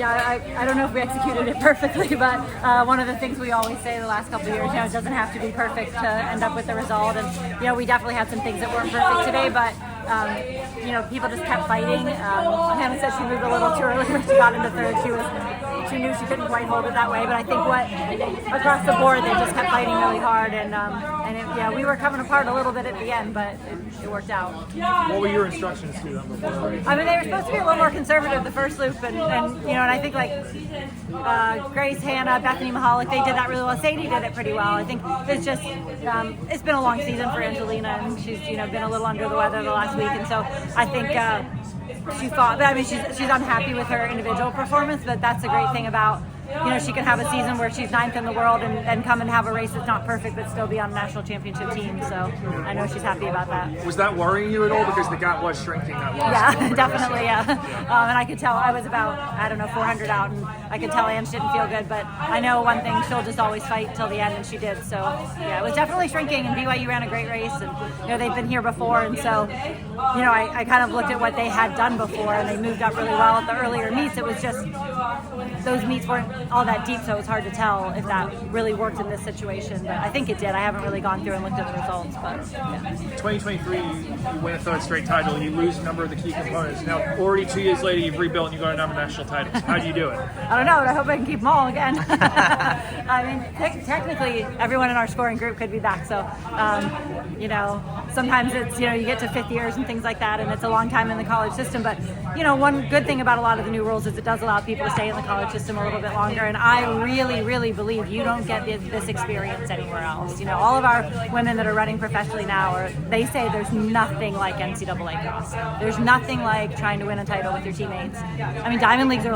I don't know if we executed it perfectly, but one of the things we always say the last couple of years, it doesn't have to be perfect to end up with the result. And, we definitely had some things that weren't perfect today, but, people just kept fighting. Hannah said she moved a little too early when she got into third. She knew she couldn't quite hold it that way, but I think across the board, they just kept fighting really hard. And we were coming apart a little bit at the end, but it worked out. What were your instructions to them before the race? I mean, they were supposed to be a little more conservative the first loop, and I think Grace, Hannah, Bethany Mahalik, they did that really well. Sadie did it pretty well. I think it's just it's been a long season for Angelina, and she's been a little under the weather the last week, and so I think she thought. But I mean, she's unhappy with her individual performance, but that's the great thing about. She can have a season where she's 9th in the world and then come and have a race that's not perfect but still be on a national championship team. So I know she's happy about that. Was that worrying you at all? Because the gap was shrinking that last Yeah, definitely, yeah. And I could tell I was about, 400 out, and I could tell Ange didn't feel good. But I know one thing, she'll just always fight till the end, and she did. So, it was definitely shrinking, and BYU ran a great race. And, they've been here before, and so, I kind of looked at what they had done before, and they moved up really well at the earlier meets. It was just, those meets weren't all that deep, so it was hard to tell if that really worked in this situation, but I think it did. I haven't really gone through and looked at the results, but 2023, you win a third straight title, you lose a number of the key components. Now, already 2 years later, you've rebuilt and you got a number of national titles. How do you do it? I don't know, but I hope I can keep them all again. I mean, technically, everyone in our scoring group could be back, so, sometimes it's, you get to 5th years and things like that, and it's a long time in the college system, but, one good thing about a lot of the new rules is it does allow people to stay in the college system a little bit longer, and I really, really believe you don't get this experience anywhere else. All of our women that are running professionally now, they say there's nothing like NCAA cross. There's nothing like trying to win a title with your teammates. I mean, Diamond Leagues are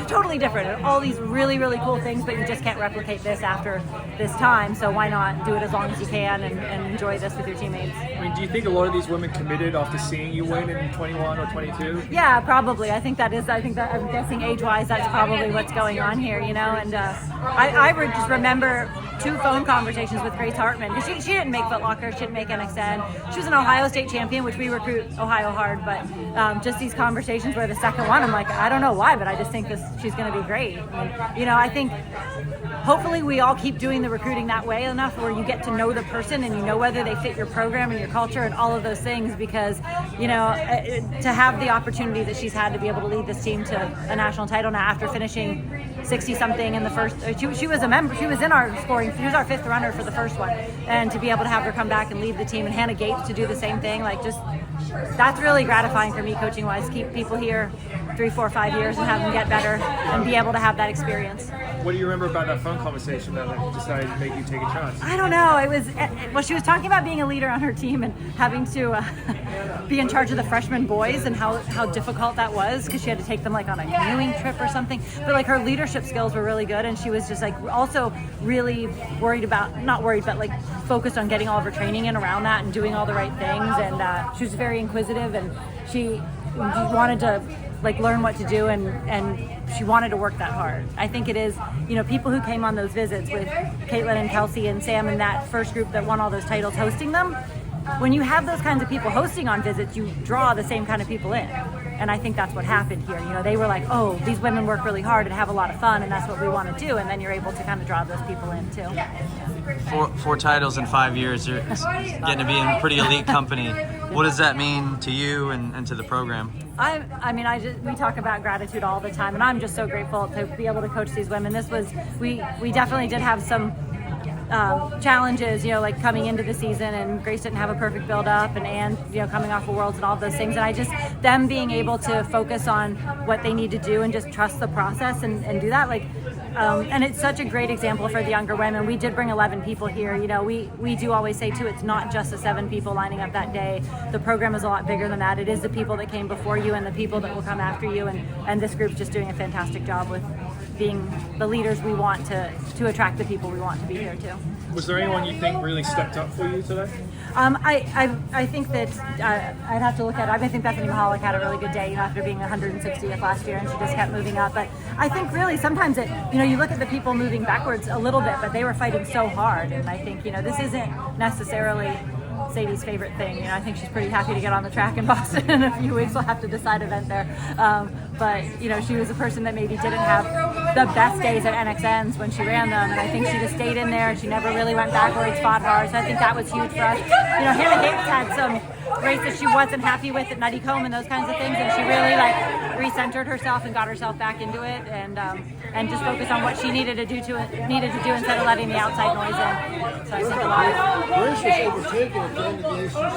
totally different. And all these really, really cool things, but you just can't replicate this after this time. So why not do it as long as you can and enjoy this with your teammates? I mean, do you think a lot of these women committed after seeing you win in 21 or 22? Yeah, probably. I'm guessing age-wise, that's probably what's going on here, and I just remember 2 phone conversations with Grace Hartman, because she didn't make Foot Locker, she didn't make NXN. She was an Ohio State champion, which we recruit Ohio hard, but just these conversations where the second one, I'm like, I don't know why, but I just think she's going to be great. And, I think hopefully we all keep doing the recruiting that way enough where you get to know the person and you know whether they fit your program and your culture and all of those things, because, to have the opportunity that she's had to be able to lead this team to a national title now after finishing 60-something in the first, she was a member, she was in our scoring, she was our 5th runner for the first one, and to be able to have her come back and lead the team, and Hannah Gates to do the same thing, that's really gratifying for me coaching wise. Keep people here 3, 4, 5 years and have them get better and be able to have that experience. What do you remember about that phone conversation that decided to make you take a chance? I don't know. It was, she was talking about being a leader on her team and having to be in charge of the freshman boys and how difficult that was, because she had to take them on a canoeing trip or something. But her leadership skills were really good, and she was just also really focused on getting all of her training in around that and doing all the right things. And she was very inquisitive, and she wanted to learn what to do, and she wanted to work that hard. I think it is, people who came on those visits with Caitlin and Kelsey and Sam and that first group that won all those titles hosting them, when you have those kinds of people hosting on visits, you draw the same kind of people in. And I think that's what happened here. They were like, oh, these women work really hard and have a lot of fun, and that's what we want to do. And then you're able to kind of draw those people in too. Four titles in 5 years. You're getting to be in pretty elite company. What does that mean to you and to the program? We talk about gratitude all the time, and I'm just so grateful to be able to coach these women. We definitely did have some challenges, coming into the season, and Grace didn't have a perfect build up, and coming off of Worlds and all those things, and them being able to focus on what they need to do and just trust the process and do that, and it's such a great example for the younger women. We did bring 11 people here. We do always say too, it's not just the 7 people lining up that day. The program is a lot bigger than that. It is the people that came before you and the people that will come after you, and this group's just doing a fantastic job with being the leaders we want to attract the people we want to be here too. Was there anyone you think really stepped up for you today? I think that I'd have to look at it. I think Bethany Mahalik had a really good day, after being 160th last year, and she just kept moving up. But I think really sometimes you look at the people moving backwards a little bit, but they were fighting so hard. And I think, this isn't necessarily Sadie's favorite thing. You know, I think she's pretty happy to get on the track in Boston in a few weeks. We'll have to decide event there. But you know, she was a person that maybe didn't have the best days at NXNs when she ran them, and I think she just stayed in there. She never really went backwards, fought hard. So I think that was huge for us. You know, Hannah Hicks had some races she wasn't happy with at Nutty Comb and those kinds of things, and she really like recentered herself and got herself back into it, and just focused on what she needed to do instead of letting the outside noise in. So I think a lot. Grace was overtaken at the end of the ACC